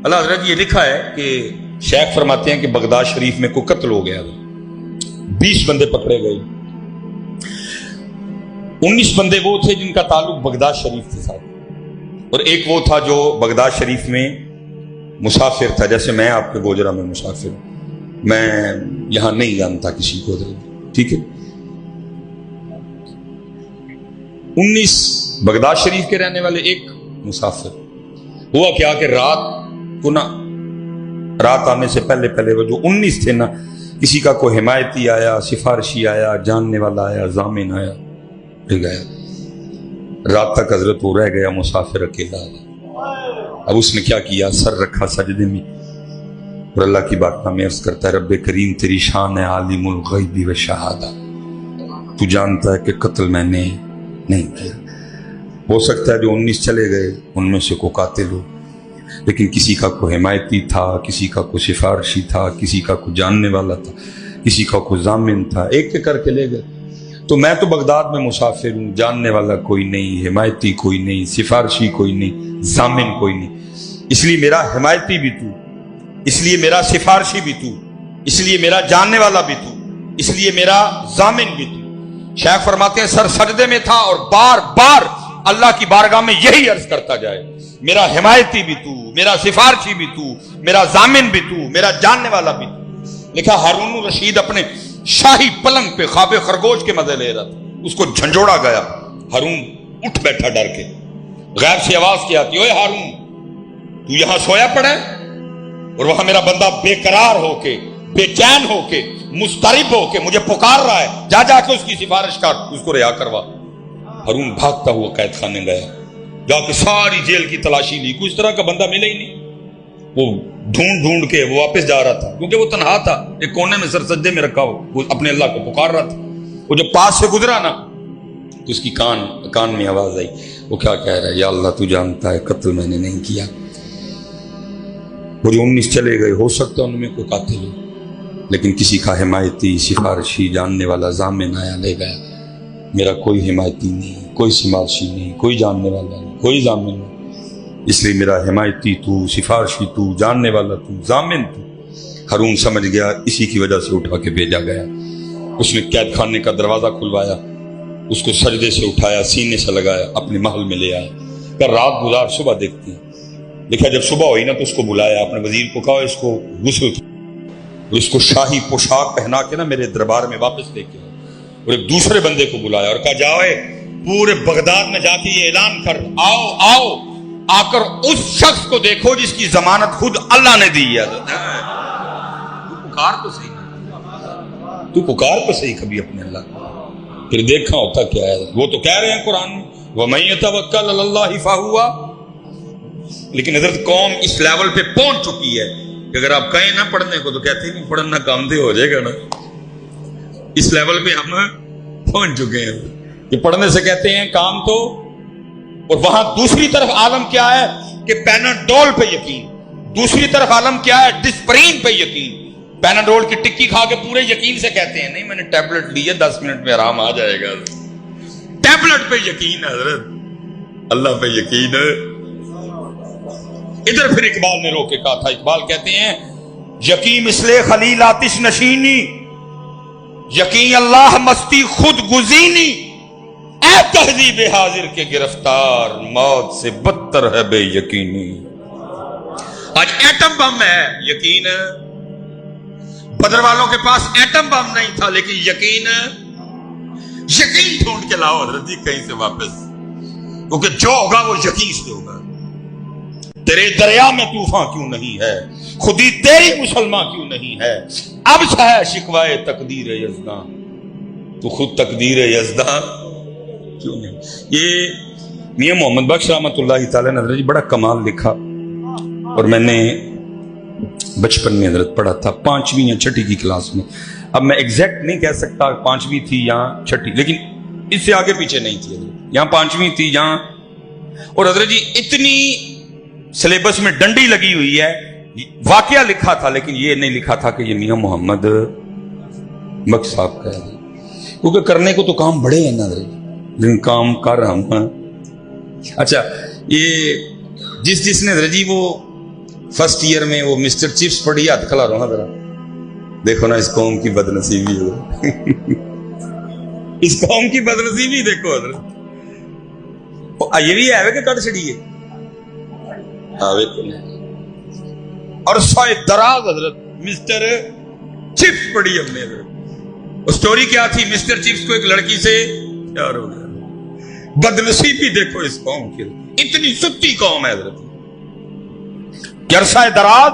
اللہ حضرت یہ لکھا ہے کہ شیخ فرماتے ہیں کہ بغداد شریف میں کوئی قتل ہو گیا، 20 بندے پکڑے گئے، 19 بندے وہ تھے جن کا تعلق بغداد شریف کے ساتھ، اور ایک وہ تھا جو بغداد شریف میں مسافر تھا، جیسے میں آپ کے گوجرا میں مسافر ہوں، میں یہاں نہیں جانتا کسی کو، ٹھیک ہے۔ 19 بغداد شریف کے رہنے والے، ایک مسافر۔ ہوا کیا کہ رات آنے سے پہلے وہ جو 19 تھے نا، کسی کا کوئی حمایتی آیا، سفارشی آیا، جاننے والا آیا، ضامن آیا، پھر گیا۔ رات تک حضرت وہ رہ گیا مسافر اکیلا۔ اب اس نے کیا کیا، سر رکھا سجدے میں اور اللہ کی بات میں عرض کرتا ہے، رب کریم تیری شان ہے عالم الغیب و شہادہ، تو جانتا ہے کہ قتل میں نے نہیں کیا۔ ہو سکتا ہے جو 19 چلے گئے ان میں سے کوئی قاتل ہو، لیکن کسی کا کوئی حمایتی تھا، کسی کا کوئی سفارشی تھا، کسی کا کوئی جاننے والا تھا، کسی کا کوئی ضامن تھا، ایک کر کے لے گئے۔ تو میں تو بغداد میں مسافر ہوں، جاننے والا کوئی نہیں، حمایتی کوئی نہیں، سفارشی کوئی نہیں، ضامن کوئی نہیں، اس لیے میرا حمایتی بھی تو، اس لیے میرا سفارشی بھی تو، اس لیے میرا جاننے والا بھی تو، اس لیے میرا ضامن بھی تو۔ شیخ فرماتے ہیں سر سجدے میں تھا اور بار بار اللہ کی بارگاہ میں یہی عرض کرتا جائے، میرا حمایتی بھی تو، میرا سفارشی بھی تو، میرا ضامن بھی تو، میرا جاننے والا بھی تو۔ لکھا ہارون الرشید اپنے شاہی پلنگ پہ خواب خرگوش کے مزے لے رہا تھا، اس کو جھنجھوڑا گیا، ہارون اٹھ بیٹھا ڈر کے، غیر سے آواز کی آتی، اوے ہارون تو یہاں سویا پڑا ہے، اور وہاں میرا بندہ بے قرار ہو کے، بے چین ہو کے، مضطرب ہو کے مجھے پکار رہا ہے، جا کے اس کی سفارش کر، اس کو رہا کروا۔ ہارون بھاگتا ہوا قید خانے گیا، جا کے ساری جیل کی تلاشی لی، کوئی اس طرح کا بندہ ملے ہی نہیں۔ وہ ڈھونڈ کے وہ واپس جا رہا تھا، کیونکہ وہ تنہا تھا، ایک کونے میں سر سجدے میں رکھا ہو، وہ اپنے اللہ کو پکار رہا تھا۔ وہ جب پاس سے گزرا نا تو اس کی کان میں آواز آئی، وہ کیا کہہ رہا ہے، یا اللہ تو جانتا ہے قتل میں نے نہیں کیا۔ وہ جو 19 چلے گئے، ہو سکتا ہے ان میں کوئی قاتل ہو، لیکن کسی کا حمایتی، سفارشی، جاننے والا، ضامن آیا لے گیا۔ میرا کوئی حمایتی نہیں، کوئی سفارشی نہیں، کوئی جاننے والا نہیں، کوئی ضامن نہیں، اس لیے میرا حمایتی تو، سفارشی تو، جاننے والا تو، ضامن تو۔ ہارون سمجھ گیا اسی کی وجہ سے اٹھا کے بھیجا گیا۔ اس نے قید خانے کا دروازہ کھلوایا، اس کو سجدے سے اٹھایا، سینے سے لگایا، اپنے محل میں لے آیا، کہ رات گزار صبح دیکھتی ہیں۔ دیکھا جب صبح ہوئی نا تو اس کو بلایا، اپنے وزیر کو کہا اس کو غسل، اس کو شاہی پوشاک پہنا کے نا میرے دربار میں واپس لے کے آؤ، اور ایک دوسرے بندے کو بلایا اور کہا جاؤ پورے بغداد میں جا کے یہ اعلان کر، آؤ آ کر اس شخص کو دیکھو جس کی ضمانت خود اللہ نے دی ہے۔ تو پکار تو صحیح کبھی اپنے اللہ کو، پھر دیکھا ہوتا کیا ہے۔ وہ تو کہہ رہے ہیں قرآن میں وَمَن يَتَوَكَّلْ عَلَى اللَّهِ فَهُوَ، لیکن حضرت قوم اس لیول پہ پہنچ چکی ہے کہ اگر آپ کہیں نہ پڑھنے کو تو کہتے ہیں پڑھنا کام دے ہو جائے گا نا۔ اس لیول پہ ہم پہنچ چکے ہیں کہ پڑھنے سے کہتے ہیں کام تو، اور وہاں دوسری طرف عالم کیا ہے کہ پیناڈول پہ یقین، دوسری طرف عالم کیا ہے ڈسپرین پہ یقین۔ پیناڈول کی ٹکی کھا کے پورے یقین سے کہتے ہیں نہیں میں نے ٹیبلٹ لی ہے 10 منٹ میں آرام آ جائے گا۔ ٹیبلٹ پہ یقین ہے حضرت، اللہ پہ یقین ہے۔ ادھر پھر اقبال نے رو کے کہا تھا، اقبال کہتے ہیں یقین مثل خلیل آتش نشینی، یقین اللہ مستی خود گزینی، اے تہذیب حاضر کے گرفتار موت سے بدتر ہے بے یقینی۔ آج ایٹم بم ہے، یقین بدر والوں کے پاس ایٹم بم نہیں تھا، لیکن یقین ڈھونڈ کے لاؤ حضرت جی کہیں سے واپس، کیونکہ جو ہوگا وہ یقین سے ہوگا۔ تیرے دریا میں طوفان کیوں نہیں ہے، خودی تیری مسلمان کیوں نہیں ہے، اب ہے شکوائے تقدیر یزداں، تو خود تقدیر یزداں کیوں نہیں۔ یہ میاں محمد بخش رحمۃ اللہ تعالی نے حضرت جی بڑا کمال لکھا، اور میں نے بچپن میں حضرت پڑھا تھا 5ویں یا 6ٹھی کی کلاس میں۔ اب میں ایگزیکٹ نہیں کہہ سکتا 5ویں تھی یا 6ٹھی، لیکن اس سے آگے پیچھے نہیں تھی حضرت، یہاں 5ویں تھی یہاں۔ اور حضرت جی اتنی سلیبس میں ڈنڈی لگی ہوئی ہے، واقعہ لکھا تھا لیکن یہ نہیں لکھا تھا کہ یہ میاں محمد بخش صاحب کا ہے، کیونکہ کرنے کو تو کام بڑے ہیں نا حضرت، لیکن کام کر ہم۔ اچھا، یہ جس نے حضرت جی وہ فرسٹ ایئر میں وہ مسٹر چپس پڑھی، ہاتھ کھلا رہا ذرا، دیکھو نا اس قوم کی بدنصیبی ہو اس قوم کی بدنصیبی دیکھو حضرت، یہ بھی ہے کہ کٹ چڑی ہے اور سوائے دراز حضرت مسٹر چپس پڑھی ہم نے حضرت۔ سٹوری کیا تھی؟ مسٹر چپس کو ایک لڑکی سے پیار ہو گیا۔ بدنصیبی دیکھو اس قوم کی، اتنی ستی قوم ہے حضرت کہ عرصہ دراز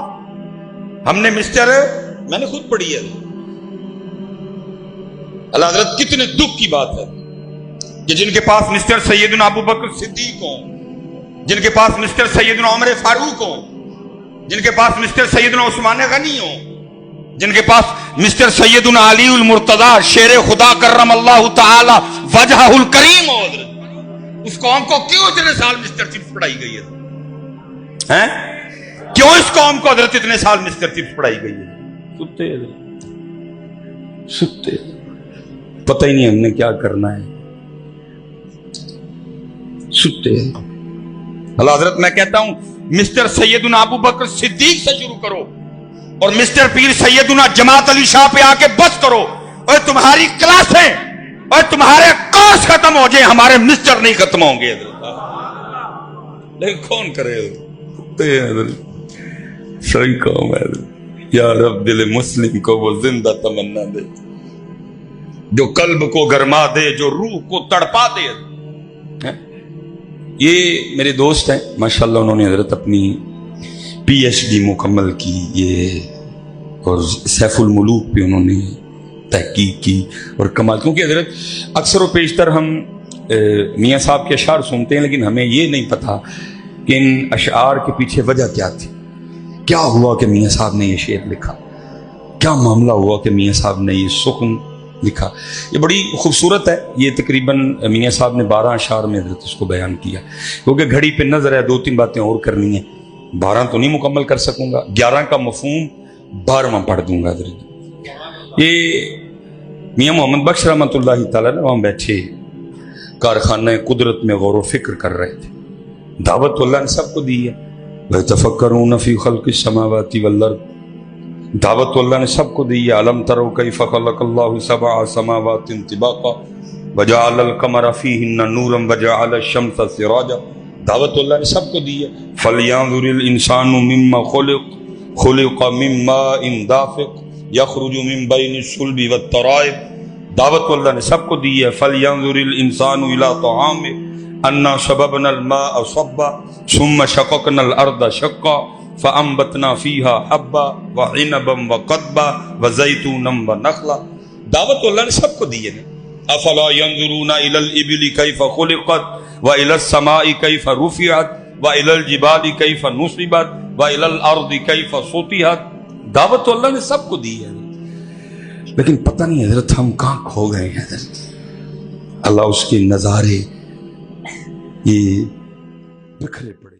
ہم نے میں نے خود پڑھی ہے اللہ حضرت، کتنے دکھ کی بات ہے کہ جن کے پاس مسٹر سیدنا ابو بکر صدیق ہوں، جن کے پاس مسٹر سیدنا عمر فاروق ہوں، جن کے پاس مسٹر سیدنا عثمان غنی ہوں، جن کے پاس مسٹر سیدنا علی المرتضی شیر خدا کرم اللہ تعالی وجہہ الکریم ہو حضرت، اس قوم کو کیوں اتنے سال مسٹر چپس پڑھائی گئی ہے؟ کیوں اس قوم کو حضرت اتنے سال مسٹر چپس پڑھائی گئی ہے؟ ستے پتہ ہی نہیں ہم نے کیا کرنا ہے، ستے۔ اللہ حضرت میں کہتا ہوں مسٹر سیدنا ابو بکر صدیق سے شروع کرو اور مسٹر پیر سیدنا جماعت علی شاہ پہ آ کے بس کرو، اور تمہاری کلاسیں اور تمہارے کورس ختم ہو جائیں، ہمارے مسٹر نہیں ختم ہوں گے حضرت۔ لیکن کون کرے حضرت؟ صحیح قوم ہے یا رب، دل مسلم کو وہ زندہ تمنا دے جو قلب کو گرما دے، جو روح کو تڑپا دے۔ یہ میرے دوست ہیں ماشاءاللہ، انہوں نے حضرت اپنی پی ایچ ڈی مکمل کی، یہ اور سیف الملوک پہ انہوں نے تحقیق کی اور کمال، کیونکہ حضرت اکثر و بیشتر ہم میاں صاحب کے اشعار سنتے ہیں لیکن ہمیں یہ نہیں پتا کہ ان اشعار کے پیچھے وجہ کیا تھی، کیا ہوا کہ میاں صاحب نے یہ شعر لکھا، کیا معاملہ ہوا کہ میاں صاحب نے یہ سخن لکھا۔ یہ بڑی خوبصورت ہے، یہ تقریباً میاں صاحب نے 12 اشعار میں حضرت اس کو بیان کیا، کیونکہ گھڑی پہ نظر ہے 2-3 باتیں اور کرنی ہیں، 12 تو نہیں مکمل کر سکوں گا، 11 کا مفہوم 12واں پڑھ دوں گا حضرت۔ یہ میاں محمد بخش رحمۃ اللہ تعالیٰ نے وہاں بیٹھے کارخانہ قدرت میں غور و فکر کر رہے تھے، دعوت اللہ نے سب کو دی ہے، وَيَتَفَكَّرُونَ فِي خَلْقِ السَّمَاوَاتِ وَالْأَرْضِ، دعوت اللہ نے سب کو دی ہے، أَلَمْ تَرَوْا كَيْفَ خَلَقَ اللَّهُ سَبْعَ سَمَاوَاتٍ طِبَاقًا وَجَعَلَ الْقَمَرَ فِيهِنَّ نُورًا وَجَعَلَ الشَّمْسَ سِرَاجًا، دعوت اللہ نے سب کو دی ہے۔ فَلْيَنظُرِ الْإِنسَانُ مِمَّا خُلِقَ مِن مَّاءٍ دَافِقٍ يَخْرُجُ مِن بَيْنِ الصُّلْبِ وَالتَّرَائِبِ، دعوت اللہ نے سب کو دی ہے۔ فَلْيَنظُرِ الْإِنسَانُ إِلَىٰ طَعَامِهِ أَنَّا صَبَبْنَا الْمَاءَ صَبًّا ثُمَّ شَقَقْنَا الْأَرْضَ شَقًّا فَأَنبَتْنَا فِيهَا حَبًّا وَعِنَبًا وَقَضْبًا وَزَيْتُونًا وَنَخْلًا، دعوت اللہ نے سب کو دی ہے۔ أَفَلَا يَنظُرُونَ إِلَى الْإِبِلِ كَيْفَ خُلِقَتْ وَإِلَى السَّمَاءِ كَيْفَ رُفِعَتْ وَإِلَى الْجِبَالِ كَيْفَ نُصِبَتْ وَإِلَى الْأَرْضِ كَيْفَ سُطِحَتْ، دعوت اللہ نے سب کو دی ہے، لیکن پتہ نہیں حضرت ہم کہاں کھو گئے ہیں حضرت۔ اللہ اس کے نظارے یہ بکھرے پڑے۔